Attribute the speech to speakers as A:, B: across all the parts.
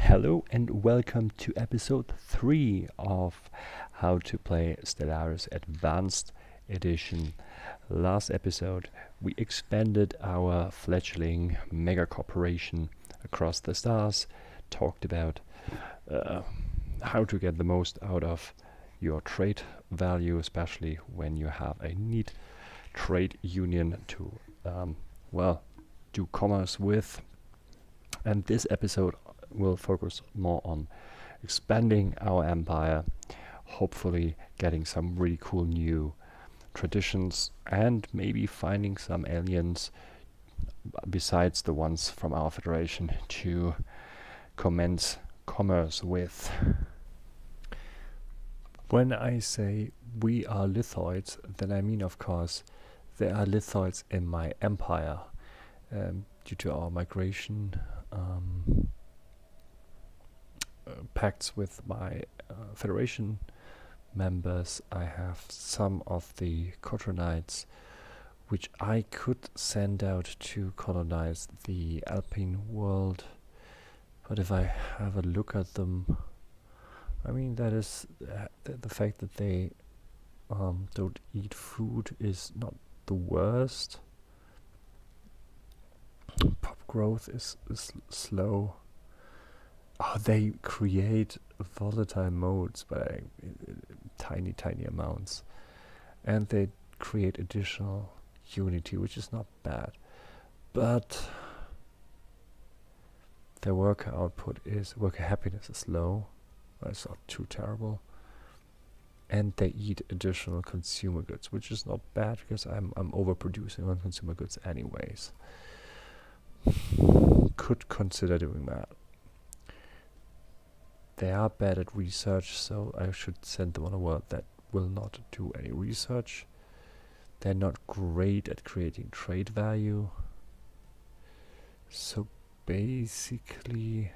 A: Hello and welcome to episode 3 of How to Play Stellaris Advanced Edition. Last episode, we expanded our fledgling mega corporation across the stars, talked about how to get the most out of your trade value, especially when you have a neat trade union to, do commerce with. And this episode will focus more on expanding our empire, hopefully getting some really cool new traditions and maybe finding some aliens besides the ones from our federation to commence commerce with. When I say we are lithoids, then I mean, of course, there are lithoids in my empire. Due to our migration pacts with my Federation members, I have some of the Cotronites which I could send out to colonize the Alpine world, but if I have a look at them, I mean, that is the fact that they don't eat food is not the worst. Pop growth is slow. Oh, they create volatile modes, but tiny amounts, and they create additional unity, which is not bad, but their worker happiness is low. It's not too terrible, and they eat additional consumer goods, which is not bad because I'm overproducing on consumer goods anyways. Could consider doing that. They are bad at research, so I should send them on a world that will not do any research. They're not great at creating trade value. So basically,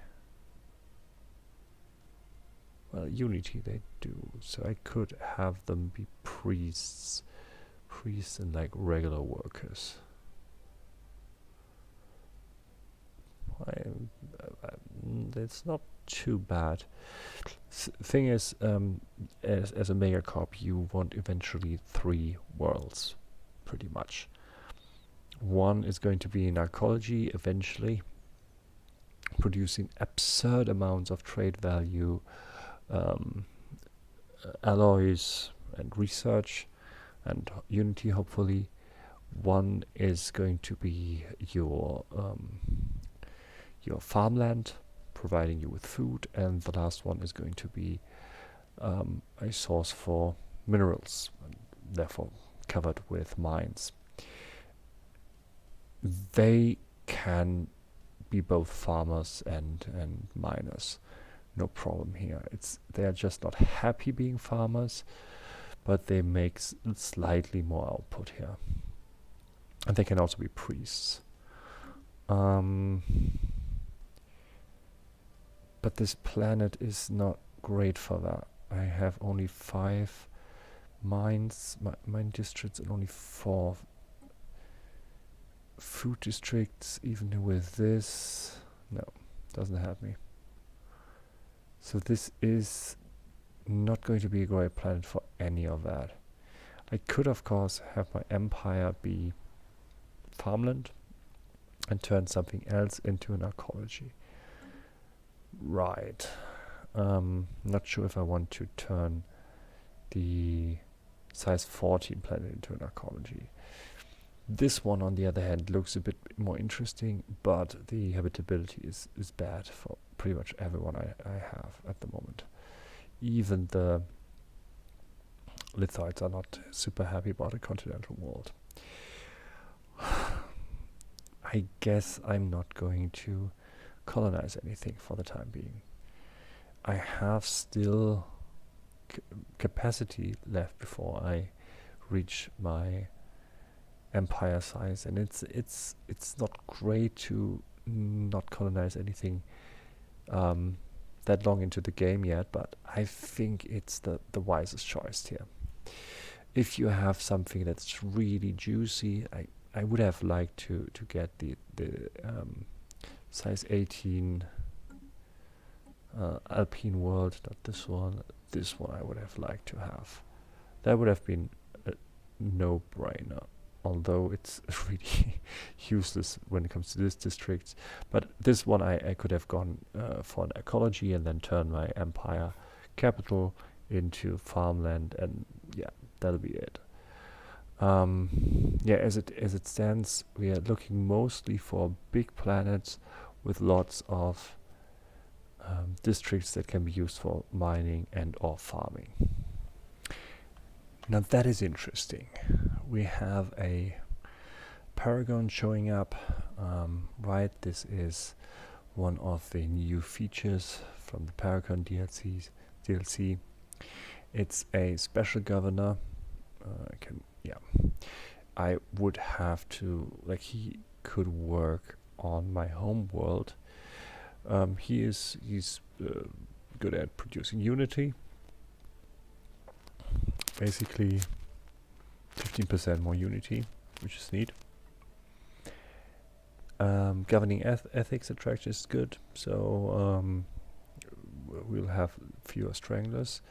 A: well, unity they do. So I could have them be priests and like regular workers. It's not too bad. Thing is, as a megacorp, you want eventually 3 worlds, pretty much. One is going to be in archaeology, eventually, producing absurd amounts of trade value, alloys and research, and unity, hopefully. One is going to be your farmland, providing you with food, and the last one is going to be a source for minerals, and therefore covered with mines. They can be both farmers and miners, no problem here. They are just not happy being farmers, but they make slightly more output here, and they can also be priests. But this planet is not great for that. I have only 5 mines, mine districts, and only 4 food districts. Even with this, no, doesn't help me. So this is not going to be a great planet for any of that. I could, of course, have my empire be farmland and turn something else into an archaeology. Right. Not sure if I want to turn the size 14 planet into an archaeology. This one, on the other hand, looks a bit more interesting, but the habitability is bad for pretty much everyone I have at the moment. Even the lithoids are not super happy about a continental world. I guess I'm not going to colonize anything for the time being. I have still capacity left before I reach my empire size, and it's not great to not colonize anything that long into the game yet, but I think it's the wisest choice here. If you have something that's really juicy, I would have liked to get the size 18 Alpine World, not this one. This one I would have liked to have. That would have been a no-brainer. Although it's really useless when it comes to this district. But this one I could have gone for an ecology and then turn my empire capital into farmland, and yeah, that'll be it. Yeah, as it stands, we are looking mostly for big planets with lots of districts that can be used for mining and or farming. Now that is interesting. We have a Paragon showing up, right? This is one of the new features from the Paragon DLC. It's a special governor. I would have to, like, he could work on my home world. He's good at producing Unity. Basically 15% more Unity, which is neat. Governing ethics attraction is good, so we'll have fewer stranglers.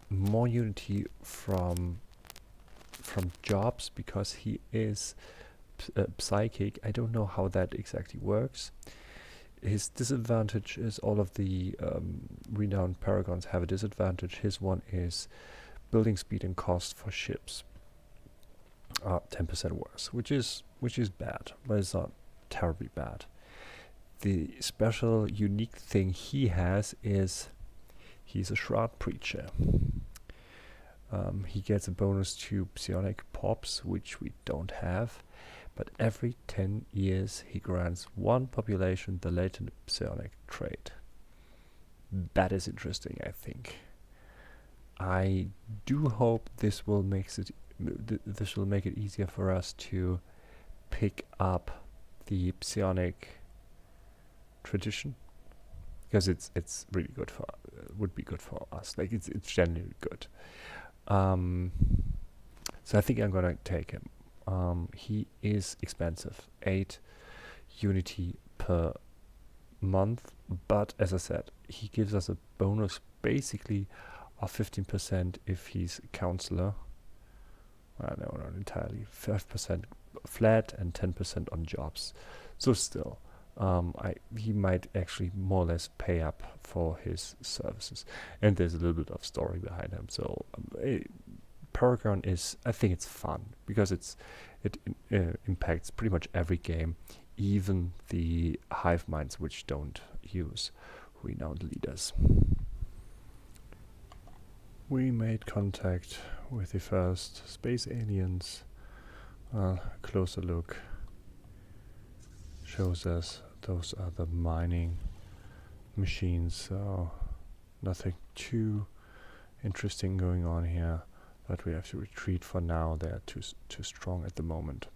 A: More Unity from jobs, because he is psychic. I don't know how that exactly works. His disadvantage is all of the renowned paragons have a disadvantage. His one is building speed and cost for ships are 10% worse, which is bad, but it's not terribly bad. The special unique thing he has is he's a shroud preacher. He gets a bonus to psionic pops, which we don't have. But every 10 years he grants one population the latent psionic trait. That is interesting, I think. I do hope this will make it easier for us to pick up the psionic tradition, because it's really good for would be good for us. Like it's genuinely good. So I think I'm gonna take him. He is expensive, 8 Unity per month, but as I said, he gives us a bonus basically of 15% if he's a counselor. No, not entirely. 5% flat and 10% on jobs. So still, he might actually more or less pay up for his services. And there's a little bit of story behind him. So Paragon is, I think it's fun because it impacts pretty much every game, even the hive minds which don't use renowned leaders. We made contact with the first space aliens. A closer look shows us those are the mining machines, so nothing too interesting going on here. But we have to retreat for now. They are too strong at the moment.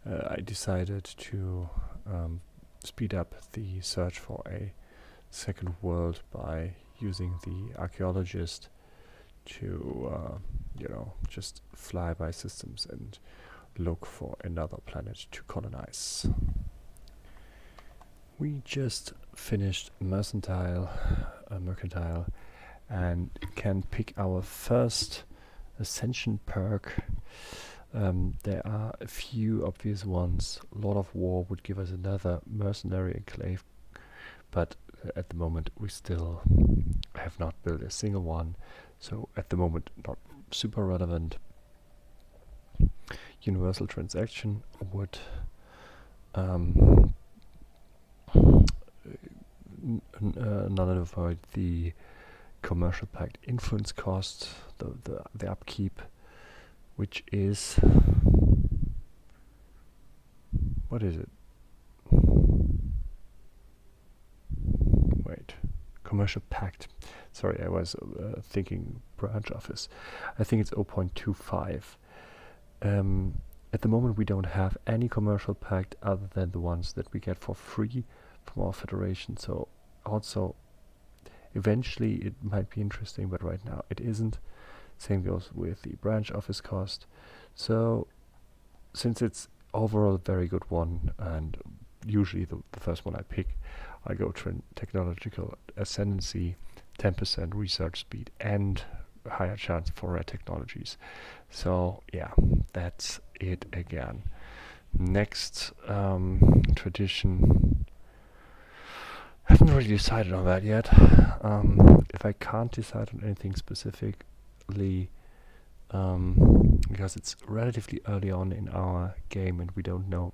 A: I decided to speed up the search for a second world by using the archaeologist to just fly by systems and look for another planet to colonize. We just finished mercantile and can pick our first ascension perk. There are a few obvious ones. Lord of War would give us another mercenary enclave, but at the moment we still have not built a single one, so at the moment not super relevant. Universal transaction would nullify the commercial pact influence cost, the upkeep, which is, what is it? Wait, commercial pact. Sorry, I was thinking branch office. I think it's 0.25. At the moment we don't have any commercial pact other than the ones that we get for free from our federation, so also eventually it might be interesting, but right now it isn't. Same goes with the branch office cost. So since it's overall a very good one and usually the first one I pick. I go technological ascendancy, 10% research speed, and a higher chance for rare technologies. So yeah, that's it again. Next tradition. Haven't really decided on that yet. If I can't decide on anything specifically, because it's relatively early on in our game and we don't know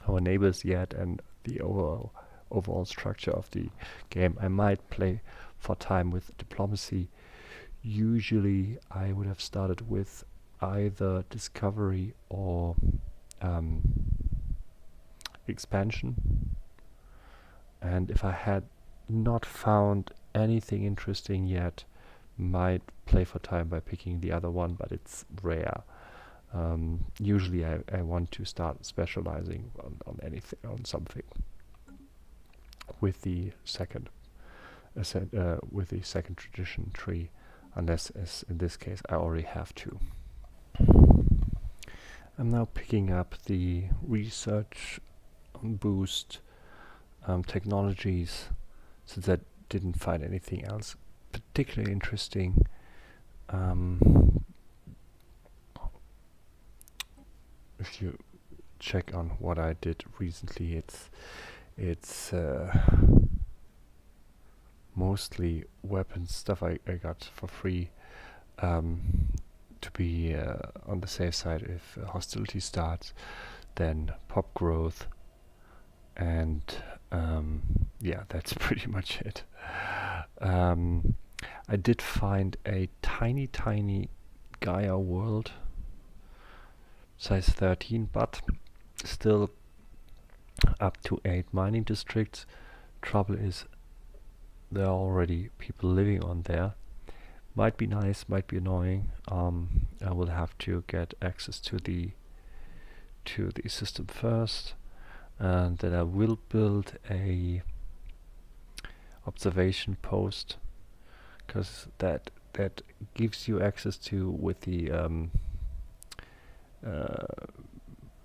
A: our neighbors yet and the overall structure of the game, I might play for time with diplomacy. Usually I would have started with either discovery or expansion. And if I had not found anything interesting yet, might play for time by picking the other one, but it's rare. Usually I want to start specializing on anything, on something with the second tradition tree, unless, as in this case, I already have to. I'm now picking up the research boost technologies, since I didn't find anything else particularly interesting. If you check on what I did recently, it's mostly weapon stuff I got for free, to be on the safe side if hostility starts, then pop growth, and yeah, that's pretty much it. I did find a tiny Gaia world, size 13, but still up to 8 mining districts. Trouble is there are already people living on there. Might be nice, might be annoying. I will have to get access to the system first, and then I will build a observation post, because that gives you access to, with the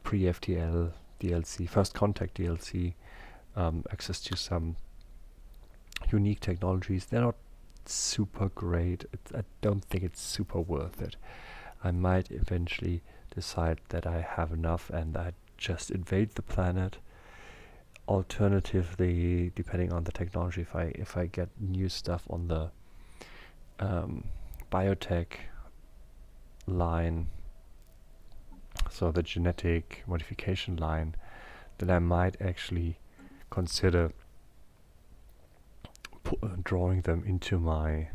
A: pre-FTL DLC, First Contact DLC, access to some unique technologies. They're not super great. I don't think it's super worth it. I might eventually decide that I have enough and I just invade the planet. Alternatively, depending on the technology, if I get new stuff on the biotech line, so the genetic modification line, then I might actually consider drawing them into my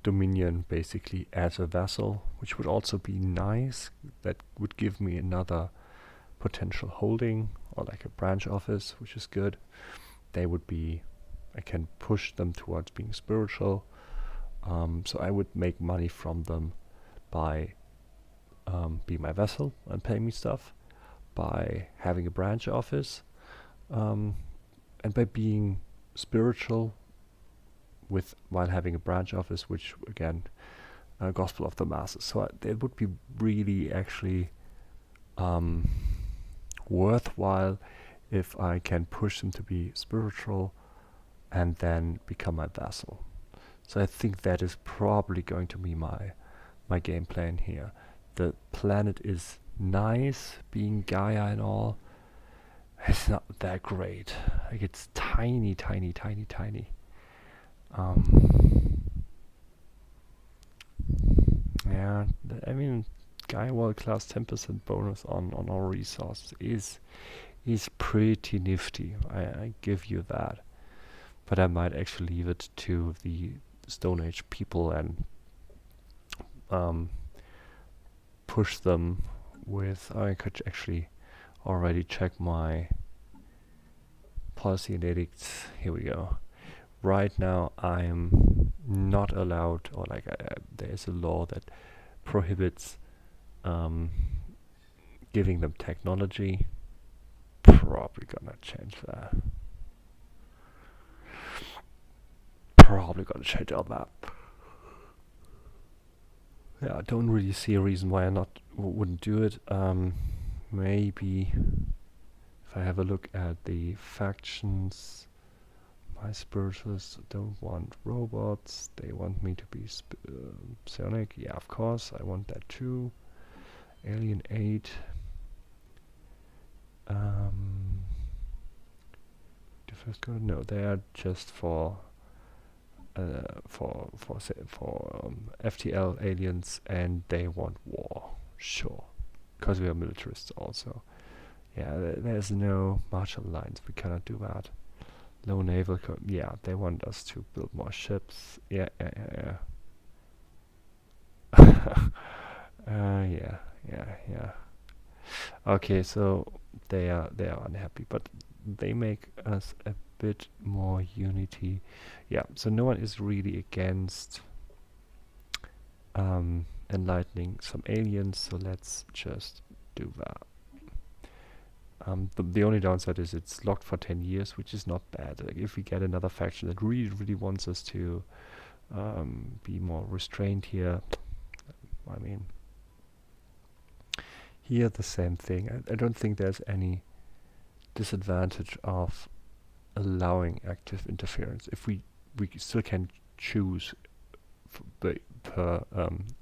A: dominion, basically as a vassal, which would also be nice. That would give me another potential holding, or like a branch office, which is good. They would be, I can push them towards being spiritual, so I would make money from them by be my vessel and pay me stuff, by having a branch office, and by being spiritual while having a branch office, which again, gospel of the masses. So it would be really actually worthwhile if I can push them to be spiritual and then become my vassal. So I think that is probably going to be my game plan here. The planet is nice, being Gaia and all. It's not that great. Like, it's tiny. Yeah, I mean, Gaia World Class 10% bonus on all resources is pretty nifty. I give you that. But I might actually leave it to the Stone Age people and push them with. I could actually already check my policy and edicts. Here we go. Right now I am not allowed, or like there is a law that prohibits giving them technology. Probably gonna change that. Probably gonna change all that. Yeah, I don't really see a reason why I wouldn't do it. Maybe if I have a look at the factions, my spiritualists don't want robots. They want me to be psionic. Yeah, of course, I want that too. Alien 8. The first go to no, they are just for FTL aliens, and they want war. Sure, because we are militarists also. Yeah, there's no martial lines. We cannot do that. Low naval. Yeah, they want us to build more ships. Yeah. Yeah. Okay, so they are unhappy, but they make us a bit more unity. Yeah, so no one is really against enlightening some aliens, so let's just do that. The only downside is it's locked for 10 years, which is not bad. Like, if we get another faction that really wants us to be more restrained here, I mean, here the same thing. I don't think there's any disadvantage of allowing active interference. If we still can choose per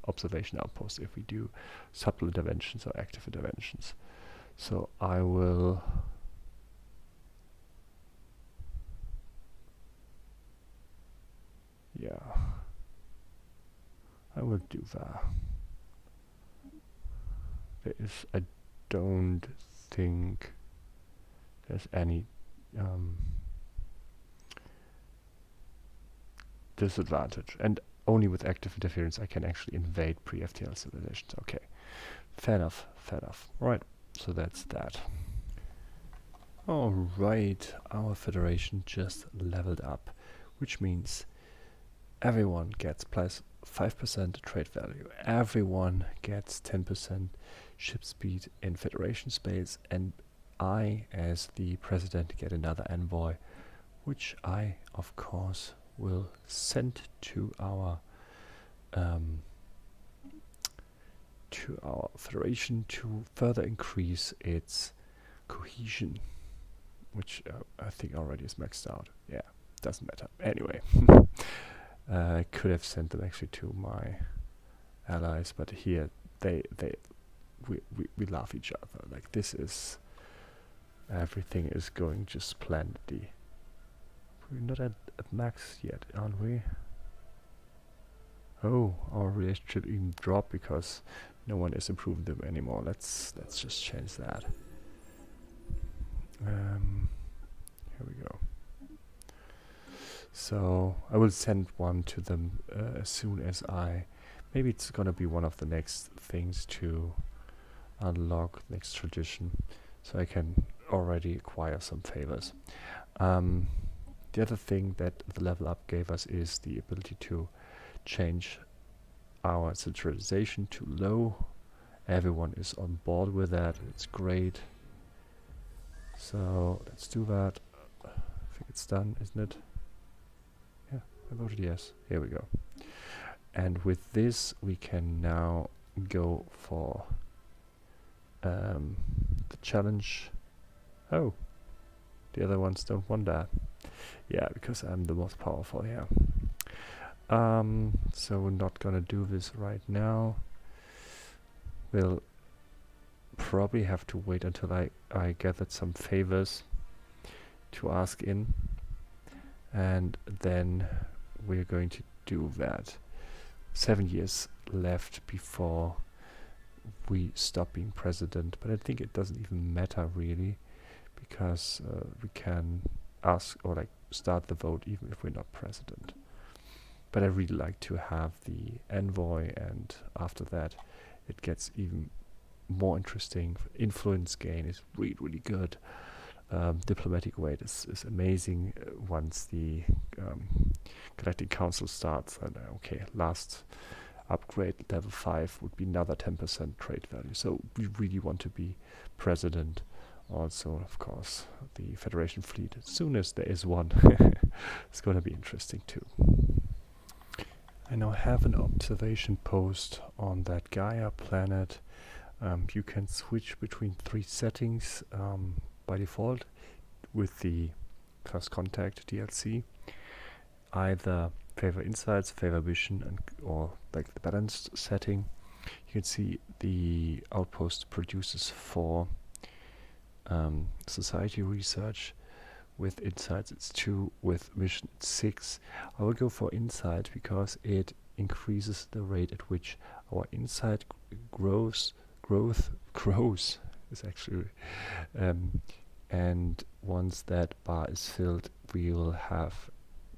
A: observation outpost if we do subtle interventions or active interventions. So I will do that. I don't think there's any disadvantage, and only with active interference I can actually invade pre-FTL civilizations. Okay, fair enough. Right, so that's that. Alright, our federation just leveled up, which means everyone gets plus 5% trade value, everyone gets 10% ship speed in federation space, and I, as the president, get another envoy, which I, of course, will send to our federation to further increase its cohesion, which I think already is maxed out. Yeah, doesn't matter. Anyway, I could have sent them actually to my allies, but here we love each other. Like, this is, everything is going just splendidly. We're not at max yet, aren't we? Oh, our relationship even dropped because no one is improving them anymore. Let's just change that. Here we go. So I will send one to them as soon as maybe it's gonna be one of the next things to unlock, next tradition, so I can already acquire some favors. The other thing that the level up gave us is the ability to change our centralization to low. Everyone is on board with that. It's great. So let's do that. I think it's done, isn't it? Yeah, I voted yes. Here we go. And with this, we can now go for the challenge. Oh, the other ones don't want that. Yeah, because I'm the most powerful here. So we're not gonna do this right now. We'll probably have to wait until I gathered some favors to ask in, and then we're going to do that. 7 years left before we stop being president, but I think it doesn't even matter really, because we can ask or like start the vote even if we're not president. But I really like to have the envoy, and after that it gets even more interesting. Influence gain is really good. Diplomatic weight is amazing once the Galactic Council starts. And okay, last upgrade, level 5, would be another 10% trade value. So we really want to be president. Also, of course, the Federation fleet, as soon as there is one, it's going to be interesting too. I now have an observation post on that Gaia planet. You can switch between 3 settings by default with the First Contact DLC. Either favor insights, favor vision, or like the balanced setting. You can see the outpost produces 4 society research. With insights it's 2, with vision it's 6. I will go for insight because it increases the rate at which our insight growth is actually, and once that bar is filled, we will have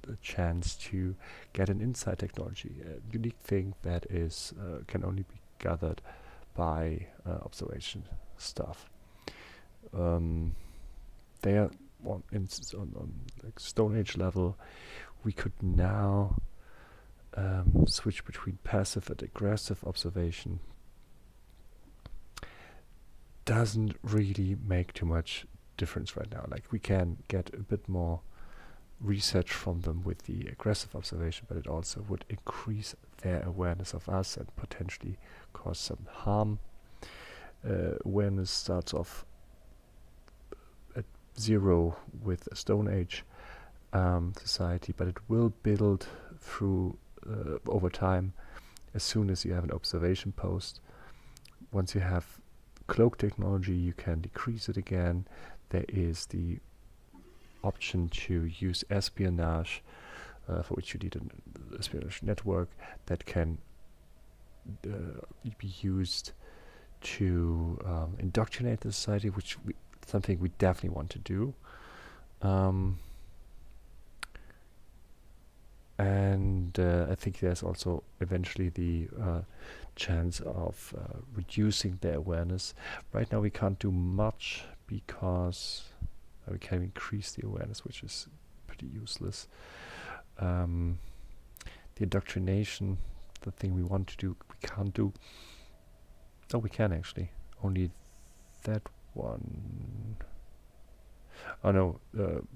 A: the chance to get an insight technology, a unique thing that is can only be gathered by observation stuff. There, one instance on like Stone Age level, we could now switch between passive and aggressive observation. Doesn't really make too much difference right now. Like, we can get a bit more research from them with the aggressive observation, but it also would increase their awareness of us and potentially cause some harm. Awareness starts off at 0 with a Stone Age society, but it will build through over time as soon as you have an observation post. Once you have cloak technology, you can decrease it again. There is the option to use espionage, for which you need an espionage network that can be used to indoctrinate the society, which something we definitely want to do. And I think there's also eventually the chance of reducing their awareness. Right now we can't do much because we can increase the awareness, which is pretty useless. The indoctrination, the thing we want to do, we can't do. Oh, we can actually. Only that one. Oh no,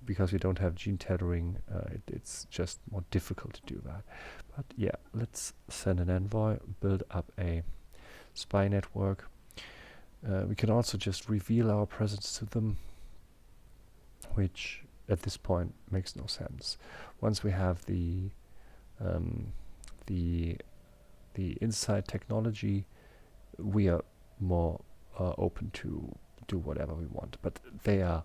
A: because we don't have gene tethering, it's just more difficult to do that. But yeah, let's send an envoy, build up a spy network. We can also just reveal our presence to them, which at this point makes no sense. Once we have the inside technology, we are more open to do whatever we want. But they are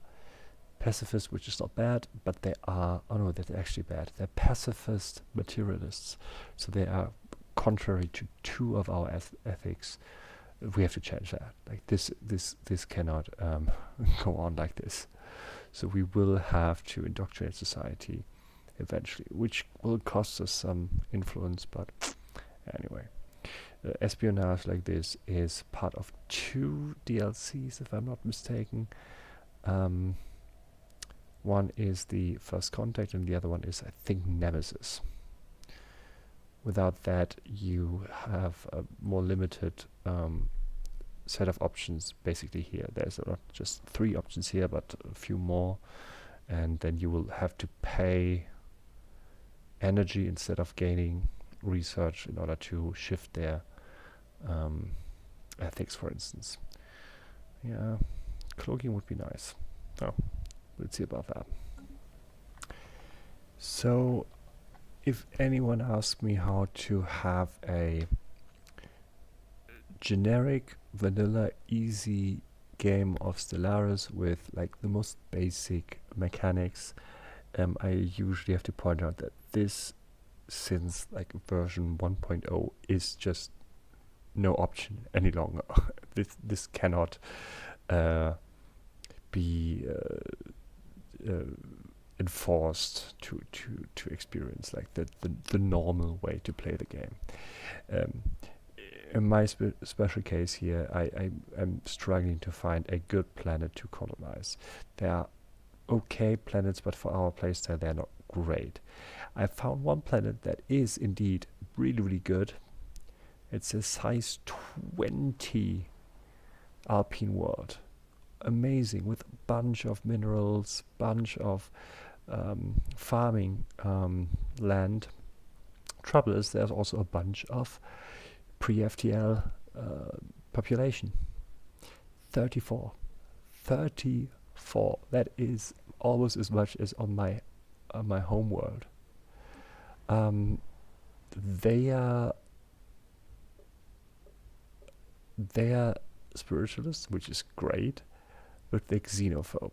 A: pacifist, which is not bad, but they are, oh no, that's actually bad. They're pacifist materialists, so they are contrary to 2 of our ethics. We have to change that. Like, this cannot go on like this. So we will have to indoctrinate society eventually, which will cost us some influence, but anyway. Espionage like this is part of 2 DLCs, if I'm not mistaken. One is the First Contact, and the other one is, I think, Nemesis. Without that, you have a more limited set of options basically here. There's not just 3 options here, but a few more, and then you will have to pay energy instead of gaining research in order to shift their ethics, for instance. Yeah, cloaking would be nice. Oh, we'll see about that. So, if anyone asks me how to have a generic, vanilla, easy game of Stellaris with like the most basic mechanics, I usually have to point out that this, since like version 1.0, is just no option any longer. This cannot be enforced to experience like the normal way to play the game. In my special case here, I'm struggling to find a good planet to colonize. There are okay planets, but for our playstyle they're not great. I found one planet that is indeed really good. It's a size 20 Alpine world. Amazing, with a bunch of minerals, bunch of farming land. Trouble is there's also a bunch of pre-FTL population. 34. 34. That is almost as much as on my home world. They are spiritualists, which is great, but they're xenophobe,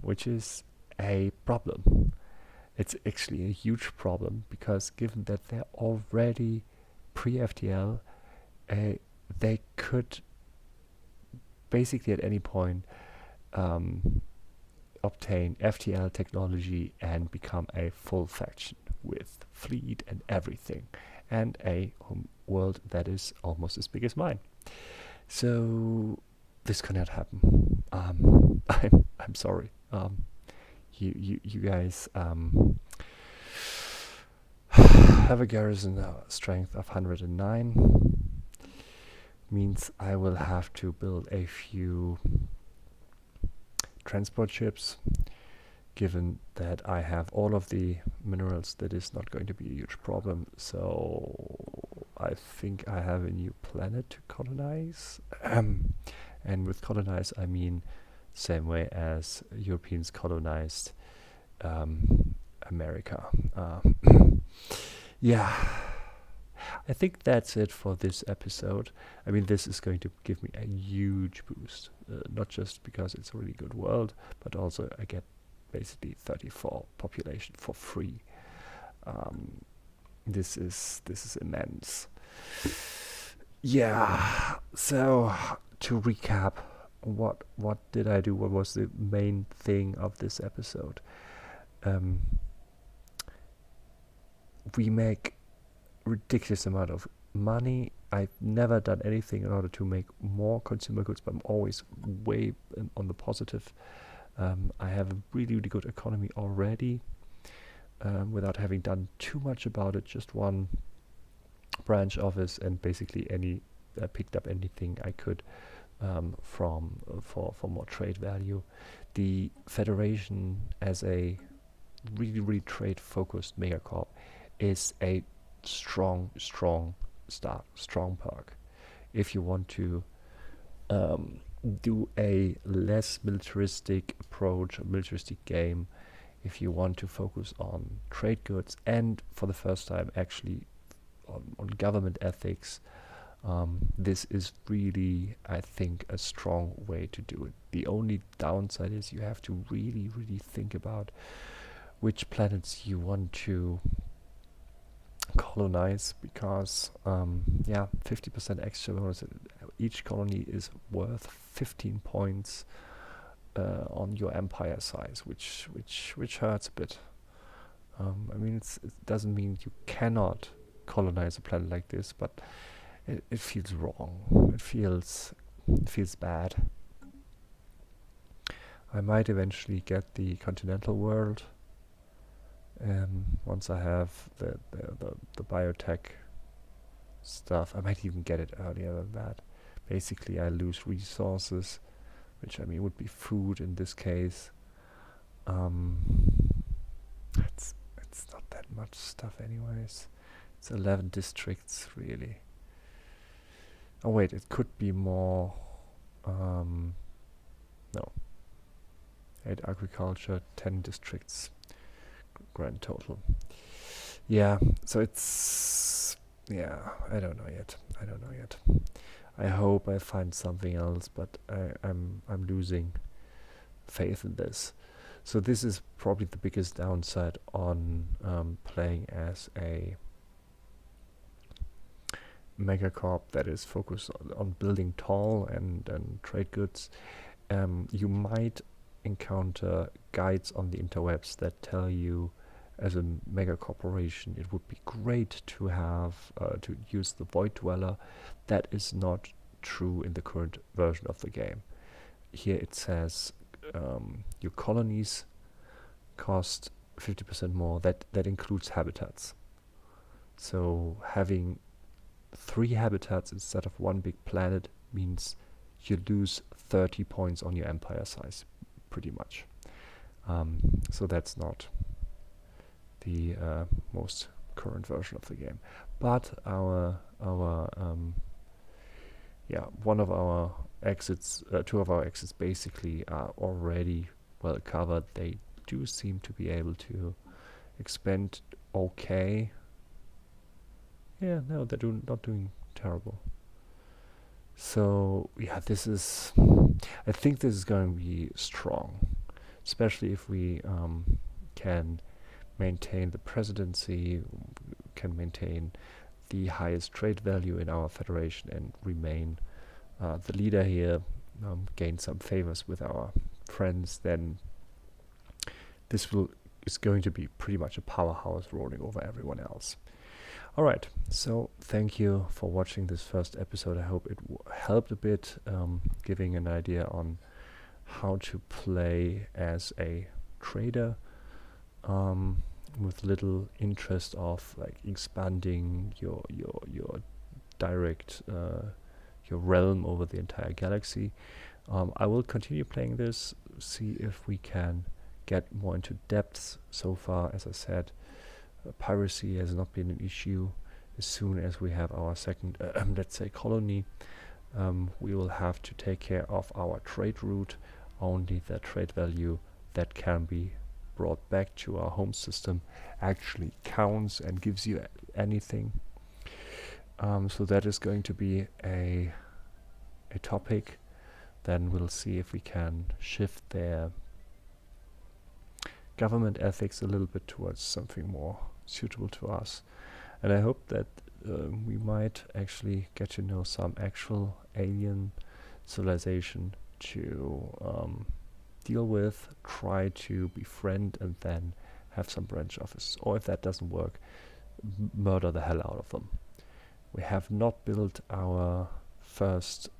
A: which is a problem. It's actually a huge problem, because given that they're already pre-FTL, they could basically at any point obtain FTL technology and become a full faction with fleet and everything, and a world that is almost as big as mine. So this cannot happen. I'm sorry. You guys have a garrison strength of 109. Means I will have to build a few transport ships. Given that I have all of the minerals, that is not going to be a huge problem. So I think I have a new planet to colonize. And with colonize, I mean same way as Europeans colonized America. Yeah, I think that's it for this episode. I mean, this is going to give me a huge boost, not just because it's a really good world, but also I get basically 34 population for free. This is immense. Yeah. So to recap, what did I do? What was the main thing of this episode? We make ridiculous amount of money. I've never done anything in order to make more consumer goods, but I'm always way on the positive. I have a really, really good economy already, without having done too much about it. Just one branch office, and basically I picked up anything I could for more trade value. The Federation, as a really, really trade focused megacorp, is a strong start, strong perk. If you want to do a less militaristic approach, a militaristic game, if you want to focus on trade goods, and for the first time actually on government ethics, this is really, I think, a strong way to do it. The only downside is you have to really, really think about which planets you want to colonize, because 50% extra bonus. Each colony is worth 15 points on your empire size, which hurts a bit. I mean, it doesn't mean you cannot colonize a planet like this, but it feels wrong. It feels bad. I might eventually get the continental world. Once I have the biotech stuff, I might even get it earlier than that. Basically, I lose resources, which I mean would be food in this case. It's not that much stuff anyways. It's 11 districts really. Oh wait, it could be more. No. 8 agriculture, 10 districts. Grand total. Yeah, so it's I don't know yet. I hope I find something else, but I'm losing faith in this. So this is probably the biggest downside on playing as a megacorp that is focused on building tall and trade goods. You might encounter guides on the interwebs that tell you, as a mega corporation, it would be great to have to use the Void Dweller. That is not true in the current version of the game. Here it says your colonies cost 50% more. That includes habitats. So having 3 habitats instead of one big planet means you lose 30 points on your empire size, pretty much. So that's not the most current version of the game, but one of our exits, two of our exits basically are already well covered. They do seem to be able to expand okay. Yeah, no, they're not doing terrible. So yeah, I think this is going to be strong, especially if we can maintain the presidency, can maintain the highest trade value in our federation, and remain the leader here, gain some favors with our friends. Then this is going to be pretty much a powerhouse rolling over everyone else. Alright, so thank you for watching this first episode. I hope it helped a bit, giving an idea on how to play as a trader, with little interest of like expanding your direct your realm over the entire galaxy. I will continue playing this, see if we can get more into depths. So far, as I said, piracy has not been an issue. As soon as we have our second, let's say, colony, we will have to take care of our trade route. Only the trade value that can be brought back to our home system actually counts and gives you anything. So that is going to be a topic. Then we'll see if we can shift their government ethics a little bit towards something more suitable to us. And I hope that we might actually get to know some actual alien civilization to deal with, try to befriend, and then have some branch office. Or if that doesn't work, murder the hell out of them. We have not built our first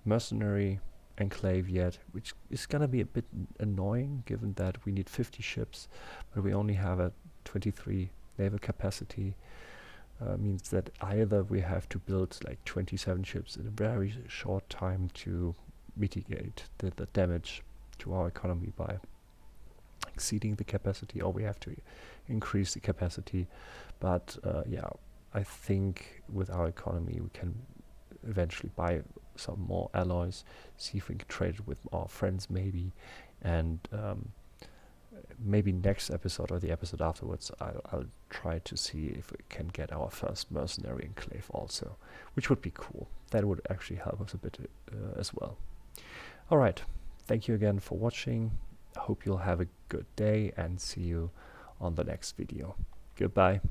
A: mercenary enclave yet, which is gonna be a bit annoying given that we need 50 ships, but we only have a 23 naval capacity. Means that either we have to build like 27 ships in a very short time to mitigate the damage to our economy by exceeding the capacity, or we have to increase the capacity. But yeah, I think with our economy we can eventually buy some more alloys, see if we can trade it with our friends maybe, and maybe next episode or the episode afterwards I'll try to see if we can get our first mercenary enclave also, which would be cool. That would actually help us a bit as well. Alright, thank you again for watching. I hope you'll have a good day and see you on the next video. Goodbye.